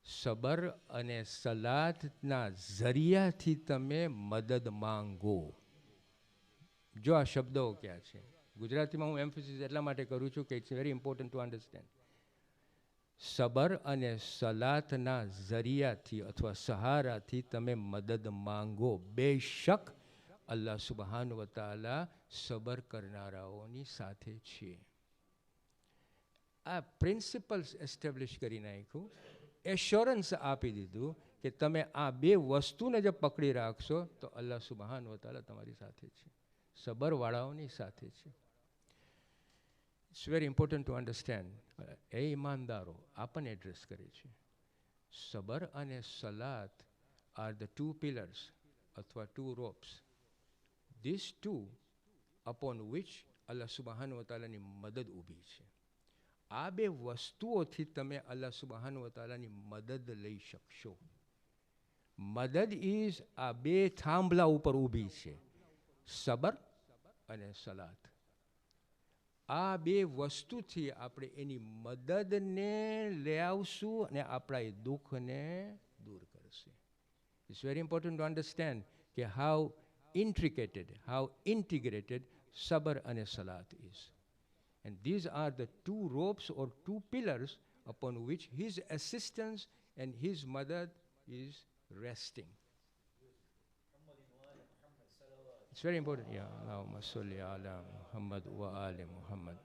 સબર અને સલાતના ઝરિયાથી તમે મદદ માંગો. જો આ શબ્દો ક્યાં છે ગુજરાતીમાં, હું એમ્ફેસિસ એટલા માટે કરું છું કે it's very important to understand. સબર અને સલાતના ઝરિયાથી અથવા સહારાથી તમે મદદ માંગો. બેશક અલ્લાહ સુબહાન વ તઆલા સબર કરનારાઓની સાથે છે. આ પ્રિન્સિપલ્સ એસ્ટેબ્લિશ કરી નાખ્યું, એશ્યોરન્સ આપી દીધું કે તમે આ બે વસ્તુને જે પકડી રાખશો તો અલ્લાહ સુબહાન વ તઆલા તમારી સાથે છે, સબરવાળાઓની સાથે છે. It's very important to understand. એ ઈમાનદારો આપણને એડ્રેસ કરે છે. સબર અને સલાત આર ધ ટુ પિલર્સ અથવા two ropes. This two upon which અલ્લાહ સુબહાન વ તઆલાની મદદ ઊભી છે. આ બે વસ્તુઓથી તમે અલ્લાહ સુબહાન વ તઆલાની મદદ લઈ શકશો. મદદ ઇઝ આ બે થાંભલા ઉપર ઊભી છે, સબર અને સલાત. આ બે વસ્તુથી આપણે એની મદદને લઈ આવશું અને આપણા એ દુઃખને દૂર કરશે. It's very important to understand કે how intricated, how integrated sabr and salat is. And these are the two ropes or two pillars upon which his assistance and his madad is resting. It's very important. Yeah, Allahumma salli ala Muhammad wa ali Muhammad.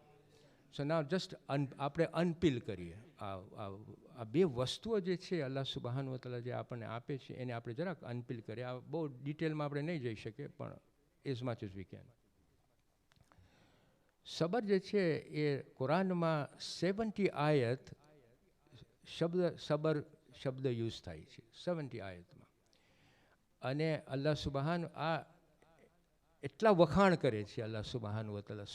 So now just આપણે અનપીલ કરીએ. આ બે વસ્તુઓ જે છે અલ્લાહ સુબહાન વ તઆલા જે આપણને આપે છે એને આપણે જરાક અનપીલ કરીએ. આ બહુ ડિટેલમાં આપણે નહીં જઈ શકીએ પણ as much as we can. સબર જે છે એ કુરાનમાં 70 આયત સબર શબ્દ યુઝ થાય છે 70 આયતમાં. અને અલ્લાહ સુબહાન આ એટલા વખાણ કરે છે અલ્લાહ સુબહાન વ તઆલા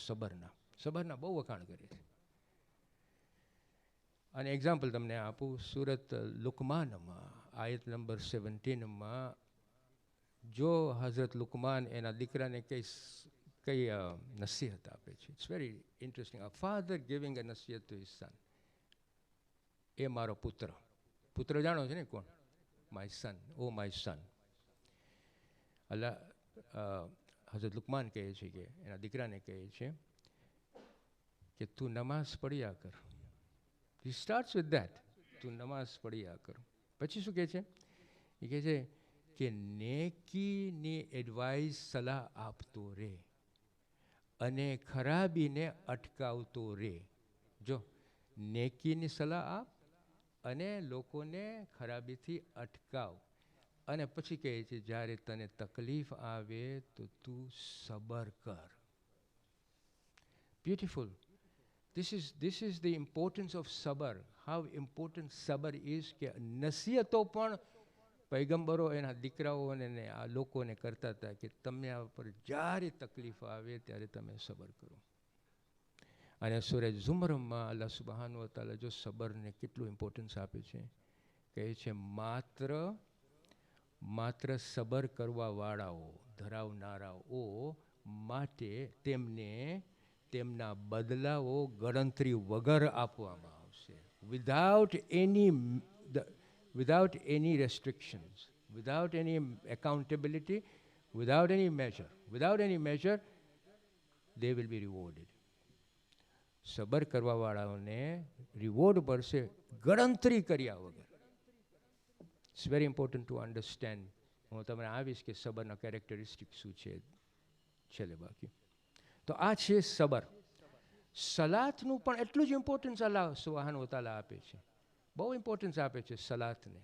સબરના બહુ વખાણ કરે છે. અને એક્ઝામ્પલ તમને આપું, સુરત લુકમાનમાં આયત નંબર 17માં જો હઝરત લુકમાન એના દીકરાને કઈ નસીહત આપે છે. It's very interesting. A father giving a નસીહત ટુ હિઝ સન. એ મારો પુત્ર. પુત્ર જાણો છો ને કોણ? My son, O my son. અલ્લાહ હઝરત લુકમાન કહે છે કે એના દીકરાને કહે છે કે તું નમાઝ પડ્યા કર. He starts with that. તું નમાઝ પડ્યા કર. પછી શું કહે છે? એ કહે છે કે નેકીની એડવાઇસ સલાહ આપતો રે અને ખરાબીને અટકાવતો રે. જો નેકીની સલાહ આપ અને લોકોને ખરાબીથી અટકાવ. અને પછી કહે છે જ્યારે તને તકલીફ આવે તો તું સબર કર. Beautiful. This is the importance of sabr. How important sabr is કે નસીહતો પણ પૈગંબરો એના દીકરાઓને આ લોકોને કરતા હતા કે તમને આ પર જ્યારે તકલીફ આવે ત્યારે તમે સબર કરો. અને સૂરજ ઝુમરમાં અલ્લાહ સુબહાન વ તઆલા જો સબરને કેટલું ઇમ્પોર્ટન્સ આપે છે. કહે છે માત્ર સબર કરવાવાળાઓ ધરાવનારાઓ માટે તેમને તેમના બદલાઓ ગણતરી વગર આપવામાં આવશે. Without any restrictions, without any accountability, without any measure, they will be rewarded. સબર કરવાવાળાઓને રિવોર્ડ પડશે ગણતરી કર્યા વગર. It's very important to understand. હું તમને આવીશ કે સબરના કેરેક્ટરિસ્ટિક શું છે છેલ્લે બાકી. તો આ છે સબર. સલાતનું પણ એટલું જ ઇમ્પોર્ટન્સ અલ્લાહ સુબહાન વ તઆલા આપે છે. બહુ ઇમ્પોર્ટન્સ આપે છે સલાતને.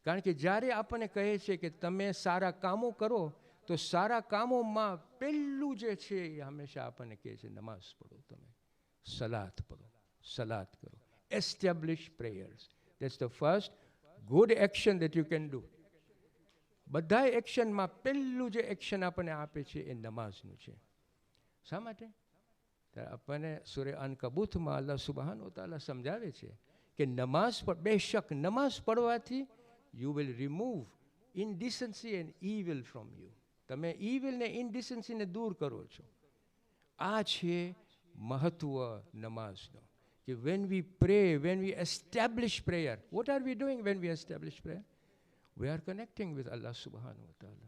કારણ કે જ્યારે આપણને કહે છે કે તમે સારા કામો કરો તો સારા કામોમાં પહેલું જે છે એ હંમેશા આપણને કહે છે નમાઝ પઢો, તમે સલાત પઢો, સલાત કરો. Establish prayers. That's the first good action that you can do. બધા એક્શનમાં પહેલું જે એક્શન આપણને આપે છે એ નમાઝનું છે. શા માટે? આપણને સૂરે અનકબૂતમાં અલ્લાહ સુબહાન વ તઆલા સમજાવે છે કે બેશક નમાઝ પડવાથી you will remove indecency and evil from you. તમે ઇવિલ ને ઇનડિસન્સીને દૂર કરો છો. આ છે મહત્વ નમાઝનો. કે when we pray, when we establish prayer, what are we doing when we establish prayer? We are connecting with Allah subhanahu wa ta'ala.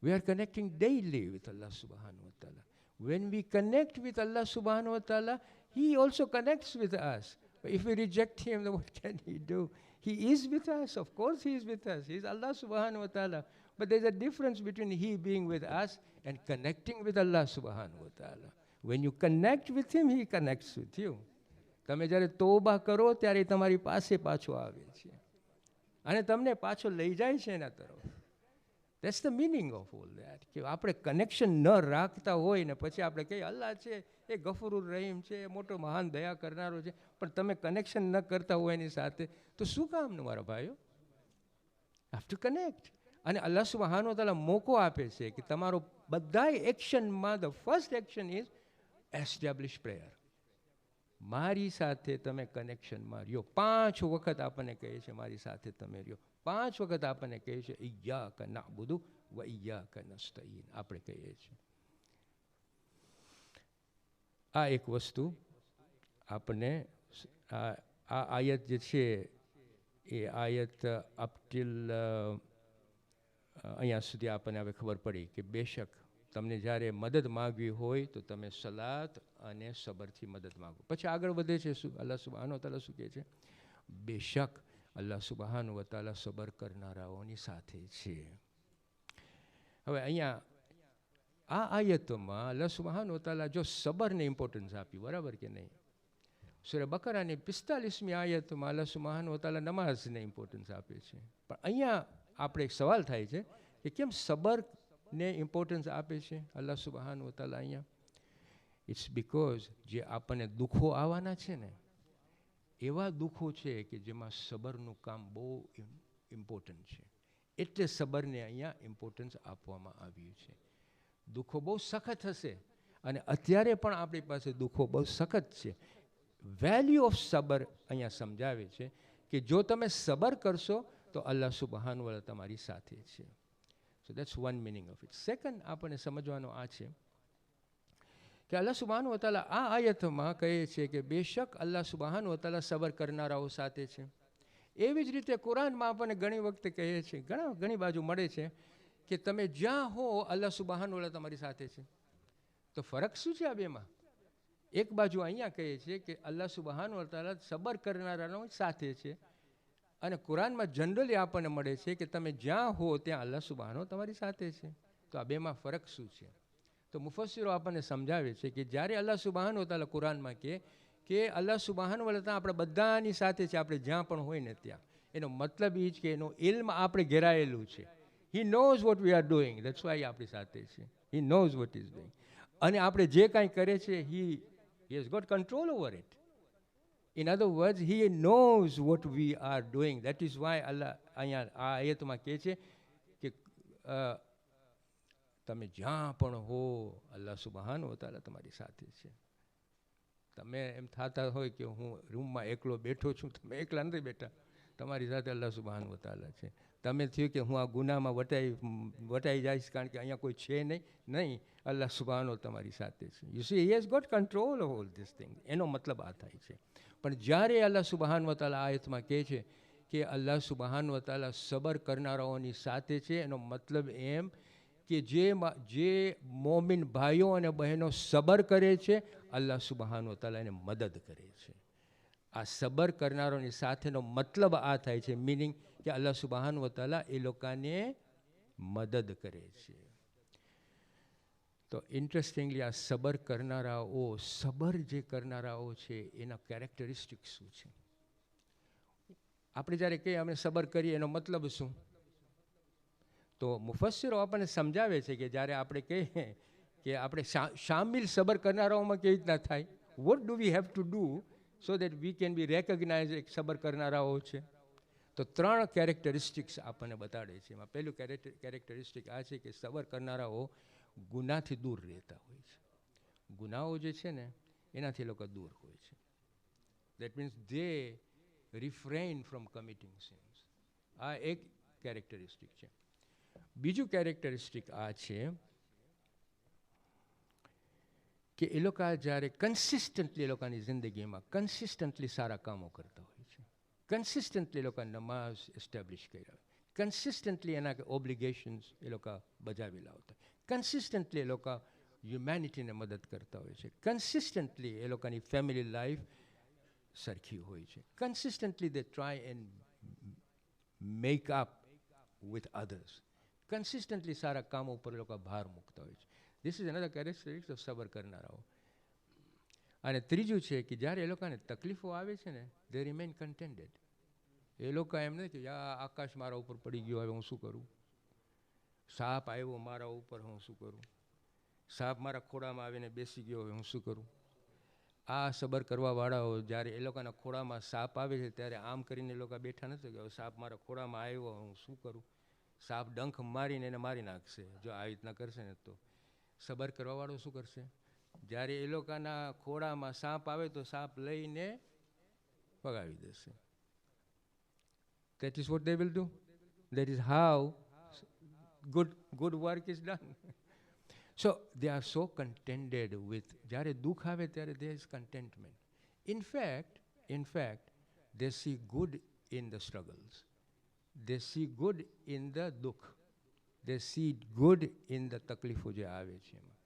We are connecting daily with Allah subhanahu wa ta'ala. When we connect with Allah subhanahu wa ta'ala, He also connects with us. If we reject him, then what can he do? He is with us. Of course he is with us. He is Allah subhanahu wa ta'ala. But there's a difference between he being with us and connecting with Allah subhanahu wa ta'ala. When you connect with him, he connects with you. તમે જ્યારે તોબા કરો ત્યારે તમારી પાસે પાછો આવે છે અને તમને પાછો લઈ જાય છે એના તરફ. That's the meaning of all that. કે આપણે કનેક્શન ન રાખતા હોય ને પછી આપણે કહીએ અલ્લાહ છે એ ગફુરુર રહીમ છે એ મોટો મહાન દયા કરનારો છે, પણ તમે કનેક્શન ન કરતા હોય એની સાથે તો શું કામનું મારા ભાઈઓ? have to connect. અને અલ્લાહ સુબ્હાનહુ વ તઆલા મોકો આપે છે કે તમારો બધાય એક્શનમાં the first action is establish prayer. મારી સાથે તમે કનેક્શનમાં રહ્યો. 5 વખત આપણને કહે છે મારી સાથે તમે રહ્યો. 5 વખત આપણને કહે છે ઇય્યાક નઅબુદુ વ ઇય્યાક નસ્તઈન. આપણે કહીએ છીએ આ એક વસ્તુ આપણને આ આયત જે છે એ આયત અપ ટિલ અહીંયા સુધી આપણને હવે ખબર પડી કે બેશક તમને જ્યારે મદદ માગવી હોય તો તમે સલાત અને સબરથી મદદ માગો. પછી આગળ વધે છે શું? અલ્લાહ સુબ્હાનહુ વ તઆલા શું કહે છે? બેશક અલ્લાહ સુબ્હાનહુ વ તઆલા સબર કરનારાઓની સાથે છે. હવે અહીંયા આ આયતોમાં અલ્લાહ સુબ્હાનહુ વ તઆલા જો સબરને ઇમ્પોર્ટન્સ આપ્યું, બરાબર કે નહીં? સૂરા બકરાની 45મી આયતમાં અલ્લાહ સુબ્હાનહુ વ તઆલા નમાઝને ઇમ્પોર્ટન્સ આપે છે. પણ અહીંયા આપણે એક સવાલ થાય છે કે કેમ સબરને ઇમ્પોર્ટન્સ આપે છે અલ્લાહ સુબ્હાનહુ વ તઆલા અહીંયા? ઇટ્સ બીકોઝ જે આપણને દુઃખો આવવાના છે ને એવા દુઃખો છે કે જેમાં સબરનું કામ બહુ ઇમ્પોર્ટન્ટ છે, એટલે સબરને અહીંયા ઇમ્પોર્ટન્સ આપવામાં આવ્યું છે. દુઃખો બહુ સખત હશે અને અત્યારે પણ આપણી પાસે દુઃખો બહુ સખત છે. વેલ્યુ ઓફ સબર અહીંયા સમજાવે છે કે જો તમે સબર કરશો તો અલ્લાહ સુબ્હાનહુ વ તઆલા તમારી સાથે છે. સો that's one meaning of it. Second આપણને સમજવાનો આ છે કે અલ્લાહ સુબ્હાનહુ વ તઆલા આ આયતમાં કહે છે કે બેશક અલ્લાહ સુબ્હાનહુ વ તઆલા સબર કરનારાઓ સાથે છે. એવી જ રીતે કુરાનમાં આપણને ઘણી વખતે કહે છે, ઘણી બાજુ મળે છે કે તમે જ્યાં હો અલ્લાહ સુબ્હાનહુ વ તઆલા તમારી સાથે છે. તો ફરક શું છે આ બેમાં? એક બાજુ અહીંયા કહે છે કે અલ્લાહ સુબ્હાનહુ વ તઆલા સબર કરનારાનો સાથે છે અને કુરાનમાં જનરલી આપણને મળે છે કે તમે જ્યાં હો ત્યાં અલ્લાહ સુબ્હાનહુ તમારી સાથે છે. તો આ બેમાં ફરક શું છે? તો મુફસ્સિરો આપણને સમજાવે છે કે જ્યારે અલ્લાહ સુબ્હાનહુ વ તઆલા કુરાનમાં કે અલ્લાહ સુબ્હાનહુ વ તઆલા આપણે બધાની સાથે છે, આપણે જ્યાં પણ હોય ને ત્યાં, એનો મતલબ એ જ કે એનો ઇલ્મ આપણે ઘેરાયેલું છે. He knows what we are doing, that's why આપણી સાથે છે. He knows what is doing. અને આપણે જે કાંઈ કરે છે he has got control over it. In other words, he knows what we are doing. That is why Allah અહીંયા આ આયતમાં કહે છે કે તમે જ્યાં પણ હો અલ્લાહ સુબ્હાનહુ વ તઆલા તમારી સાથે છે. તમે એમ થતા હોય કે હું રૂમમાં એકલો બેઠો છું, તમે એકલા નથી બેઠા, તમારી સાથે અલ્લાહ સુબ્હાનહુ વ તઆલા છે. તમે થયું કે હું આ ગુનામાં વટાઈ જઈશ કારણ કે અહીંયા કોઈ છે નહીં, અલ્લાહ સુબ્હાનહુ વ તઆલા તમારી સાથે છે. You see, he has got control of all this thing. એનો મતલબ આ થાય છે. પણ જ્યારે અલ્લાહ સુબ્હાનહુ વ તઆલા આયતમાં કહે છે કે અલ્લાહ સુબ્હાનહુ વ તઆલા સબર કરનારાઓની સાથે છે, એનો મતલબ એમ કે જે મોમિન ભાઈઓ અને બહેનો સબર કરે છે અલ્લાહ સુબ્હાનહુ વ તઆલા એને મદદ કરે છે. આ સબર કરનારોની સાથેનો મતલબ આ થાય છે, મિનિંગ કે અલ્લાહ સુબ્હાનહુ વ તઆલા એ લોકોને મદદ કરે છે. તો ઇન્ટરેસ્ટિંગલી આ સબર જે કરનારાઓ છે એના કેરેક્ટરિસ્ટિક્સ શું છે? આપણે જ્યારે કહીએ અમે સબર કરીએ એનો મતલબ શું? તો મુફસ્સિરો આપણને સમજાવે છે કે જ્યારે આપણે કહીએ કે આપણે શામિલ સબર કરનારાઓમાં કેવી રીતના થાય, what do we have to do so that we can be recognise એક સબર કરનારાઓ છે? તો 3 કેરેક્ટરિસ્ટિક્સ આપણને બતાડે છે. એમાં પહેલું કેરેક્ટરિસ્ટિક આ છે કે સબર કરનારાઓ ગુનાથી દૂર રહેતા હોય છે. ગુનાઓ જે છે ને એનાથી લોકો દૂર હોય છે. That means they refrain from committing sins. આ એક કેરેક્ટરિસ્ટિક છે. બીજું કેરેક્ટરિસ્ટિક આ છે કે એ લોકો જ્યારે કન્સિસ્ટન્ટલી એ લોકોની જિંદગીમાં કન્સિસ્ટન્ટલી સારા કામો કરતા હોય છે, કન્સિસ્ટન્ટલી એ લોકો નમાઝ એસ્ટાબ્લિશ કર્યા, કન્સિસ્ટન્ટલી એના ઓબ્લિગેશન્સ એ લોકો બજાવી લાવતા, કન્સિસ્ટન્ટલી એ લોકો હ્યુમેનિટીને મદદ કરતા હોય છે, કન્સિસ્ટન્ટલી એ લોકોની ફેમિલી લાઈફ સરખી હોય છે. Consistently they try and make up with others. Consistently સારા કામો ઉપર લોકો ભાર મૂકતા હોય છે. This is another characteristics of સબર કરનારાઓ. અને ત્રીજું છે કે જ્યારે એ લોકોને તકલીફો આવે છે ને, દે રિમેન કન્ટેન્ટેડ. એ લોકો એમ નથી કે આકાશ મારા ઉપર પડી ગયો, હવે હું શું કરું? સાપ આવ્યો મારા ઉપર, હું શું કરું? સાપ મારા ખોળામાં આવીને બેસી ગયો, હવે હું શું કરું? આ સબર કરવાવાળાઓ જ્યારે એ લોકોના ખોળામાં સાપ આવે છે ત્યારે આમ કરીને એ લોકો બેઠા નથી કે સાપ મારા ખોળામાં આવ્યો, હું શું કરું? સાપ ડંખ મારીને એને મારી નાખશે જો આવી રીતના કરશે ને. તો સબર કરવાવાળો શું કરશે? જ્યારે એ લોકોના ખોળામાં સાપ આવે તો સાપ લઈને ભગાવી દેશે. That is what they will do. That is how good work is done. So they are so contented with, જ્યારે દુઃખ આવે ત્યારે there is contentment. In fact, they see good in the struggles. They see good in the દુઃખ. They see good in the તકલીફો જે આવે છે એમાં.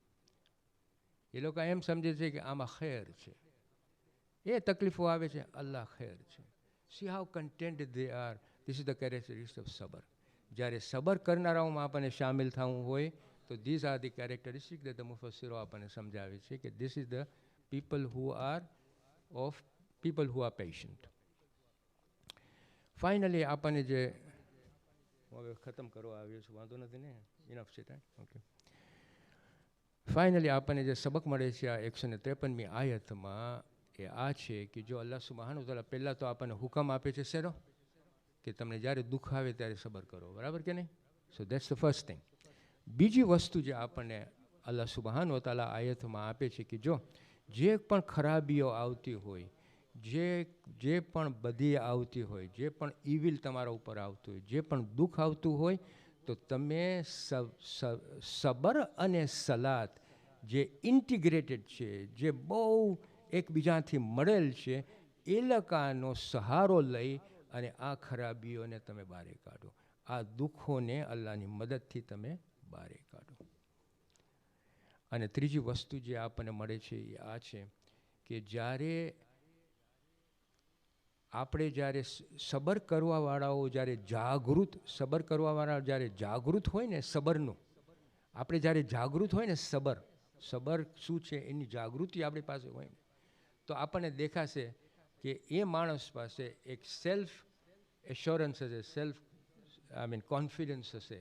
એ લોકો એમ સમજે છે કે આમાં ખેર છે. એ તકલીફો આવે છે, અલ્લાહ ખેર છે. See how contented they are. This is the characteristics of sabr. જ્યારે સબર કરનારાઓમાં આપણને શામિલ થવું હોય તો these are the characteristics that the મુફસ્સિરો આપણને સમજાવે છે કે this is the people who are patient. Finally આપણને જે હવે ખતમ કરવા આવ્યો છું, વાંધો નથી ને? ઇનફ છે ટાઈમ? ઓકે. ફાઇનલી આપણને જે સબક મળે છે આ 153મી આયતમાં એ આ છે કે જો અલ્લાહ સુબ્હાનહુ તઆલા પહેલાં તો આપણને હુકમ આપે છે શેનો? કે તમને જ્યારે દુઃખ આવે ત્યારે સબર કરો, બરાબર કે નહીં? સો દેટ્સ ધ ફર્સ્ટ થિંગ. બીજી વસ્તુ જે આપણને અલ્લાહ સુબ્હાનહુ તઆલા આયતમાં આપે છે કે જો જે પણ ખરાબીઓ આવતી હોય, જે પણ બધી આવતી હોય, જે પણ ઇવિલ તમારા ઉપર આવતું હોય, જે પણ દુઃખ આવતું હોય, તો તમે સબર અને સલાત જે ઇન્ટિગ્રેટેડ છે, જે બહુ એકબીજાથી મળેલ છે, એ લકાનો સહારો લઈ અને આ ખરાબીઓને તમે બહાર કાઢો. આ દુઃખોને અલ્લાહની મદદથી તમે બહાર કાઢો. અને ત્રીજી વસ્તુ જે આપણને મળે છે એ આ છે કે જ્યારે સબર કરવાવાળાઓ જ્યારે જાગૃત હોય ને સબરનું, આપણે જ્યારે જાગૃત હોય ને સબર શું છે એની જાગૃતિ આપણી પાસે હોય ને, તો આપણને દેખાશે કે એ માણસ પાસે એક સેલ્ફ એશ્યોરન્સ હશે, કોન્ફિડન્સ હશે.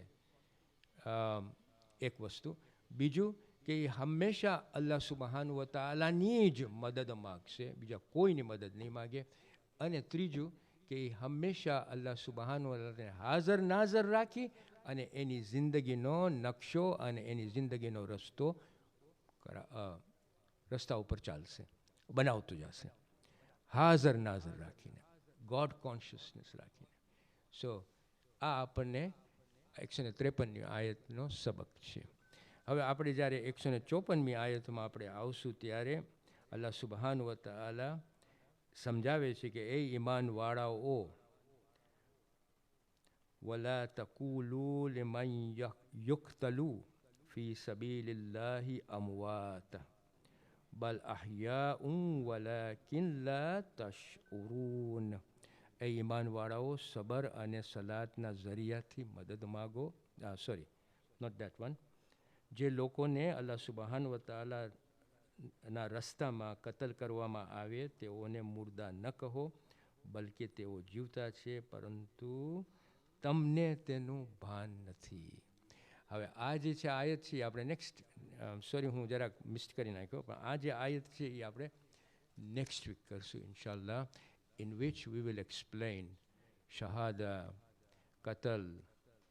એક વસ્તુ. બીજું કે એ હંમેશા અલ્લાહ સુબ્હાનહુ વ તઆલાની જ મદદ માગશે, બીજા કોઈની મદદ નહીં માગે. અને ત્રીજું કે એ હંમેશા અલ્લાહ સુબ્હાનહુ વ તઆલાને હાજર નાઝર રાખી અને એની જિંદગીનો નકશો અને એની જિંદગીનો રસ્તા ઉપર ચાલશે, બનાવતું જશે, હાજર નાઝર રાખીને, ગોડ કોન્શિયસનેસ રાખીને. સો આ આપણને 153મી આયતનો સબક છે. હવે આપણે જ્યારે 154મી આયતમાં આપણે આવશું ત્યારે અલ્લાહ સુબ્હાનહુ વ તઆલા સમજાવે છે કે એ ઈમાનવાળાઓ, વલા તકૂલુ લિમન યુક્તલુ ફી સબીલિલ્લાહિ અમવાત બલ અહ્યાઉન વલાકિન લા તશઉરૂન. એ ઈમાનવાળાઓ સબર અને સલાતના ઝરિયાથી મદદ માગો. Not that one. જે લોકોને અલ્લાહ સુબ્હાનહુ વ તઆલાના રસ્તામાં કતલ કરવામાં આવે તેઓને મુર્દા ન કહો, બલકે તેઓ જીવતા છે પરંતુ તમને તેનું ભાન નથી. હવે આ જે છે આયત છે આપણે નેક્સ્ટ, હું જરાક મિસ કરી નાખ્યો, પણ આ જે આયત છે એ આપણે નેક્સ્ટ વીક કરશું ઇન્શાલ્લાહ, in which we will explain Shahada, કતલ,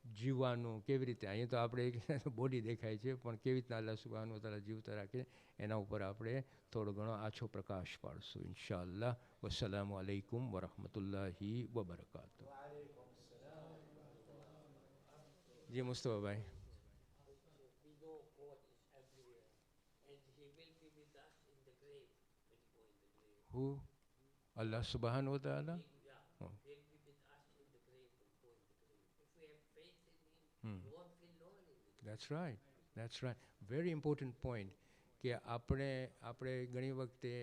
જીવવાનું કેવી રીતે. અહીંયા તો આપણે બોડી દેખાય છે, પણ કેવી રીતના અલ્લાહ સુબ્હાનહુ વ તઆલા જીવતા રાખે એના ઉપર આપણે થોડો ઘણો આછો પ્રકાશ પાડશું ઇન્શાઅલ્લાહ. વસ્સલામુ અલૈકુમ વરહમતુલ્લાહિ વબરકાતુહ. જી મુસ્તફાભાઈ. Who? Allah subhanahu wa ta'ala? Oh. That's right. That's right. Very important point. કે આપણે ઘણી વખતે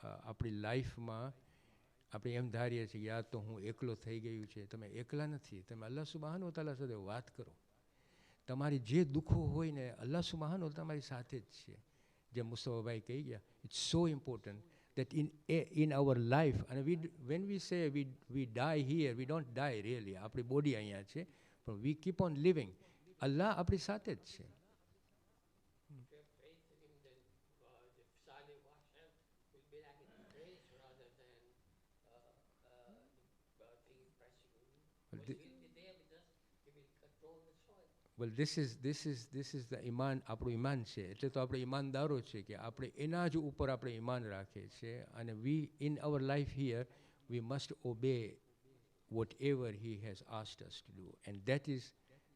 આપણી લાઈફમાં આપણે એમ ધારીએ છીએ યા તો હું એકલો થઈ ગયું છે. તમે એકલા નથી. તમે અલ્લાહ સુબહાન વ તઆલા સાથે વાત કરો. તમારી જે દુઃખો હોય ને અલ્લાહ સુબહાન વ તમારી સાથે જ છે. જે મુસ્તફાભાઈ કહી ગયા, it's so important that in our life, and when we say we die here, we don't die really. આપણી બોડી અહીંયા છે, પણ we keep on living. અલ્લાહ આપણી સાથે જ છે. Well, this is the ઈમાન, આપણું ઈમાન છે. એટલે તો આપણે ઈમાનદારો છે કે આપણે એના જ ઉપર આપણે ઈમાન રાખીએ છીએ. અને we in our life here we must obey whatever he has asked us to do, and that is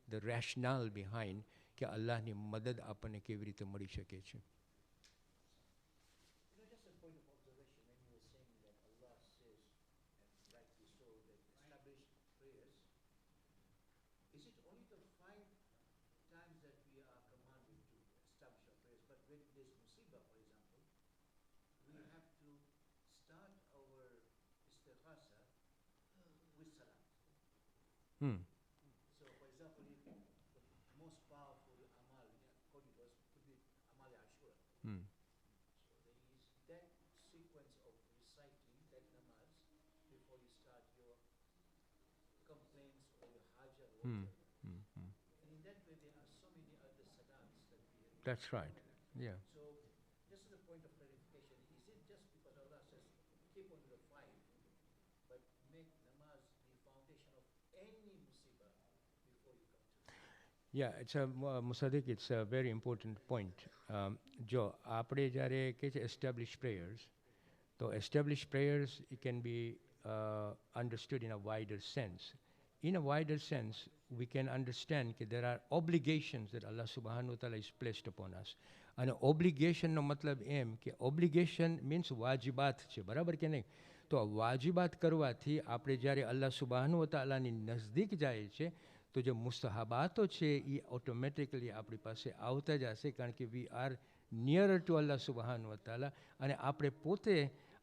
the rationale behind કે અલ્લાહની મદદ આપણને કેવી રીતે મળી શકે છે. Just a point of observation, when you were saying that Allah says, and rightly so, that established prayers, is it only the 5 times that we are commanded to establish our prayers? But when there's musibah, for example, we have to start our istighasa with salat. So, for example, if the most powerful amal, according to us, could be amal ashura. So there is that sequence of reciting that namaz before you start your complaints or your haja or whatever. And in that way, there are so many other salats that we have. That's right. Yeah. So, just as a point of clarification, is it just because Allah says keep on the 5, but make namaz the foundation of any musibah before you come to it? Yeah, it's a Musaddiq, it's a very important point. જો આપણે જ્યારે કહે છે established prayers, તો established prayers it can be understood in a wider sense. In a wider sense, we can understand that there are obligations that Allah subhanahu wa ta'ala is placed upon us. And obligation નો મતલબ એમ કે obligation means વાજિબાત છે, બરાબર કે નહીં? તો આ વાજિબાત કરવાથી આપણે જ્યારે અલ્લાહ સુબહાનહુ વ તઆલાની નજદીક જાય છે, તો જે મુસ્તહાબાતો છે એ ઓટોમેટિકલી આપણી પાસે આવતા જ હશે, કારણ કે વી આર નિયરર ટુ અલ્લાહ સુબહાનહુ વ તઆલા. અને આપણે પોતે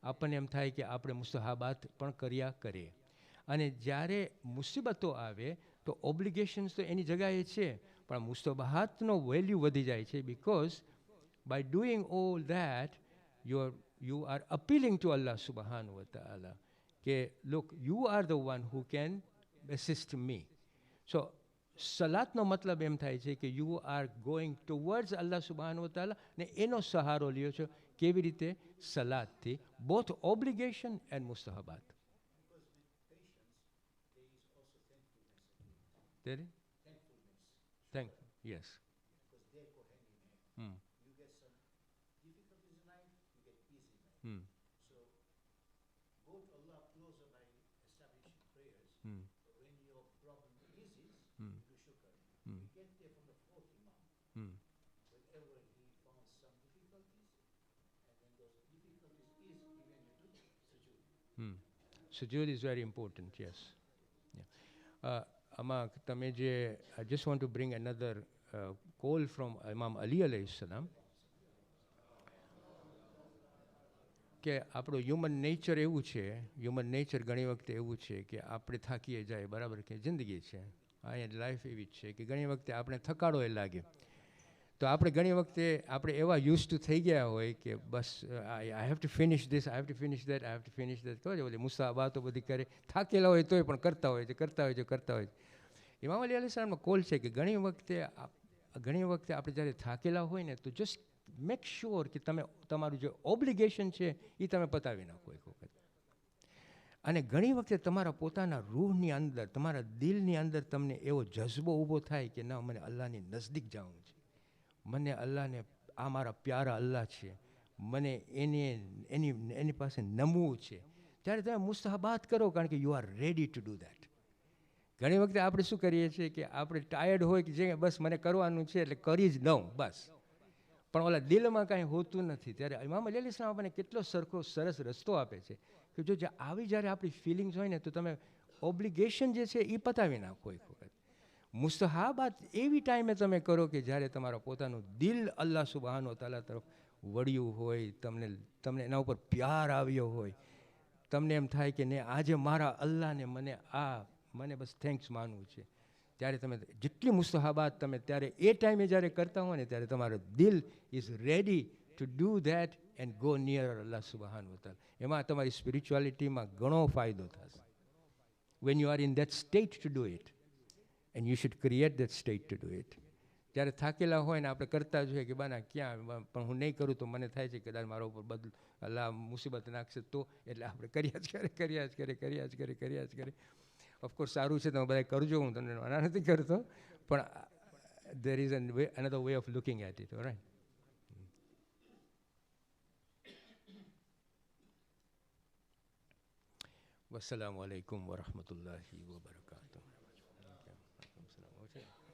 આપણને એમ થાય કે આપણે મુસ્તહાબાત પણ કર્યા કરીએ. અને જ્યારે મુસીબતો આવે તો ઓબ્લિગેશન્સ તો એની જગાએ છે, પણ મુસ્તહાબાતનો વેલ્યુ વધી જાય છે. Because by doing all that you are appealing to Allah subhanahu wa ta'ala કે look, you are the one who can assist me. So સલાતનો મતલબ એમ થાય છે કે you are going towards Allah subhanahu wa ta'ala ને એનો સહારો લ્યો છો. કેવી રીતે? સલાતથી. both obligation and mustahabat. Because with patience, there is also thankfulness. There is? Thankfulness. Thank yes. Because they're co-hand in hand. You get some difficulties in life, you get peace in life. So, go to Allah closer by establishing prayers. But when your problem eases, you do shukr. You get there from the 4th Imam. Whenever he found some difficulties, and then those difficulties ease, even you do sujood. Sujood is very important, yes. Yeah. Ama, I just want to bring another call from Imam Ali alayhi salam. કે આપણો human nature એવું છે, human nature ઘણી વખતે એવું છે કે આપણે થાકીએ જાય, બરાબર કે જિંદગી છે, અહીંયા લાઈફ એવી જ છે કે ઘણી વખતે આપણે થકાડો એ લાગે. તો આપણે ઘણી વખતે આપણે એવા યુઝ ટુ થઈ ગયા હોય કે બસ I have to finish this, I have to finish that, I have to finish that. કહો છો બધી મુસાબાતો બધી કરે, થાકેલા હોય તોય પણ કરતા હોય છે. ઇમામ અલી અલૈહિસ સલામનો કોલ છે કે ઘણી વખતે આપણે જ્યારે થાકેલા હોય ને, તો જસ્ટ મેક શ્યોર કે તમે તમારું જે ઓબ્લિગેશન છે એ તમે પતાવી નાખો એક વખત. અને ઘણી વખતે તમારા પોતાના રૂહની અંદર, તમારા દિલની અંદર તમને એવો જજ્બો ઊભો થાય કે ના, મને અલ્લાહની નજદીક જવું છે, મને અલ્લાહને, આ મારા પ્યારા અલ્લાહ છે, મને એની પાસે નમવું છે. ત્યારે તમે મુસ્તહાબાત કરો, કારણ કે you are ready to do that. ઘણી વખતે આપણે શું કરીએ છીએ કે આપણે ટાયર્ડ હોય કે જે બસ મને કરવાનું છે એટલે કરી જ દઉં બસ, પણ ઓલા દિલમાં કાંઈ હોતું નથી. ત્યારે ઇમામ અલી અલૈહિસ સલામ આપણને કેટલો સરસ રસ્તો આપે છે કે જો આવી જ્યારે આપણી ફિલિંગ્સ હોય ને, તો તમે ઓબ્લિગેશન જે છે એ પતાવી નાખો એક વખત. મુસ્તહાબાત એવી ટાઈમે તમે કરો કે જ્યારે તમારા પોતાનું દિલ અલ્લાહ સુબહાનહુ વ તઆલા તરફ વળ્યું હોય, તમને એના ઉપર પ્યાર આવ્યો હોય, તમને એમ થાય કે ને આજે મારા અલ્લાહને મને બસ થેન્ક્સ માનવું છે, ત્યારે તમે જેટલી મુસ્તહાબાત તમે ત્યારે એ ટાઈમે જ્યારે કરતા હો ને ત્યારે તમારું દિલ is ready to do that and go near અલ્લાહ સુબહાન વતાલ. એમાં તમારી સ્પિરિચ્યુઆલિટીમાં ઘણો ફાયદો થશે. when you are in that state to do it, and you should create that state to do it. જ્યારે થાકેલા હોય ને આપણે કરતા જોઈએ કે બાના ક્યાં, પણ હું નહીં કરું તો મને થાય છે કે કદાચ મારા ઉપર અલ્લાહ મુસીબત નાખશે, તો એટલે આપણે કર્યા જ કરે. ઓફકોર્સ સારું છે તમે બધા કરજો, હું તમને મના નથી કરતો, પણ there is another way of looking at it, all right? wassalamu alaikum warahmatullahi wabarakatuh.